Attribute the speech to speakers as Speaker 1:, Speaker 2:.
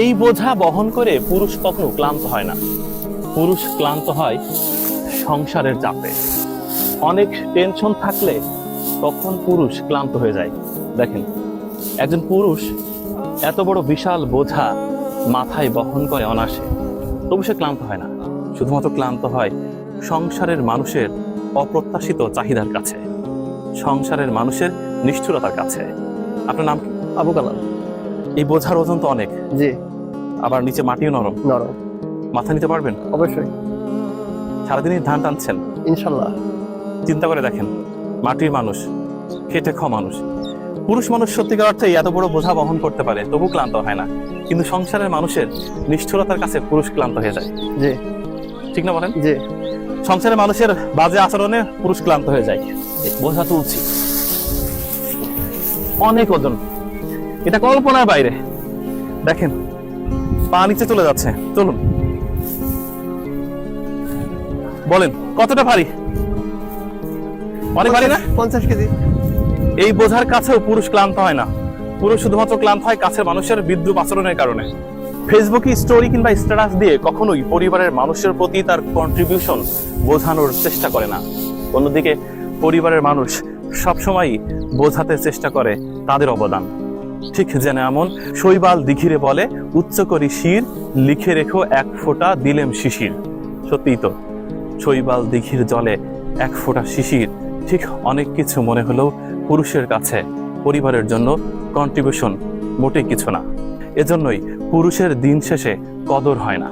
Speaker 1: এই বোঝা বহন করে পুরুষ কখনো ক্লান্ত হয় না। পুরুষ ক্লান্ত হয় সংসারের চাপে। অনেক টেনশন থাকলে তখন পুরুষ ক্লান্ত হয়ে যায়। দেখেন, একজন পুরুষ এত বড় বিশাল বোঝা মাথায় বহন করে অনায়াসে, তবু সে ক্লান্ত হয় না। শুধুমাত্র ক্লান্ত হয় সংসারের মানুষের অপ্রত্যাশিত চাহিদার কাছে, সংসারের মানুষের নিষ্ঠুরতার কাছে। আপনার নাম কি?
Speaker 2: আবু কালাম।
Speaker 1: এই বোঝার ওজন তো অনেক,
Speaker 2: জি।
Speaker 1: আবার নিচে মাটিও নরম।
Speaker 2: নরম।
Speaker 1: মাথা নিতে পারবেন?
Speaker 2: অবশ্যই।
Speaker 1: সারাদিনই ধান টানছেন,
Speaker 2: ইনশাল্লাহ।
Speaker 1: চিন্তা করে দেখেন, মাটির মানুষ, খেটে খাওয়া মানুষ। পুরুষ মানুষ সত্যিকার অর্থে এত বড় বোঝা বহন করতে পারে, তবু ক্লান্ত হয় না। কিন্তু সংসারের মানুষের নিষ্ঠুরতার কাছে পুরুষ ক্লান্ত হয়ে যায়।
Speaker 2: জি।
Speaker 1: ঠিক না বলেন?
Speaker 2: জি।
Speaker 1: সংসারের মানুষের বাজে আচরণে পুরুষ ক্লান্ত হয়ে যায়। বোঝা তুলছি, অনেক ওজন, এটা কল্পনার বাইরে। দেখেন, পা নিচে চলে যাচ্ছে। চলুন, বলেন কতটা ভারী? অনেক ভারী না?
Speaker 2: 50 কেজি।
Speaker 1: এই বোঝার কাছেও পুরুষ ক্লান্ত হয় না। পুরুষ শুধুমাত্র ক্লান্ত হয় কাছের মানুষের বিদ্রূপ আচরণের কারণে। ফেসবুকে স্টোরি কিংবা স্ট্যাটাস দিয়ে কখনোই পরিবারের মানুষের প্রতি তার কন্ট্রিবিউশন বোঝানোর চেষ্টা করে না। অন্যদিকে পরিবারের মানুষ সবসময়ই বোঝাতে চেষ্টা করে তাদের অবদান। ঠিক যেন এমন শৈবাল দিঘিরে বলে, উচ্চ করি শির, লিখে রেখো এক ফোঁটা দিলেম শিশির। সত্যিই তো, শৈবাল দিঘির জলে এক ফোঁটা শিশির, ঠিক অনেক কিছু মনে হলেও পুরুষের কাছে পরিবারের জন্য কন্ট্রিবিউশন মোটেই কিছু না। এজন্যই পুরুষের দিন শেষে কদর হয় না।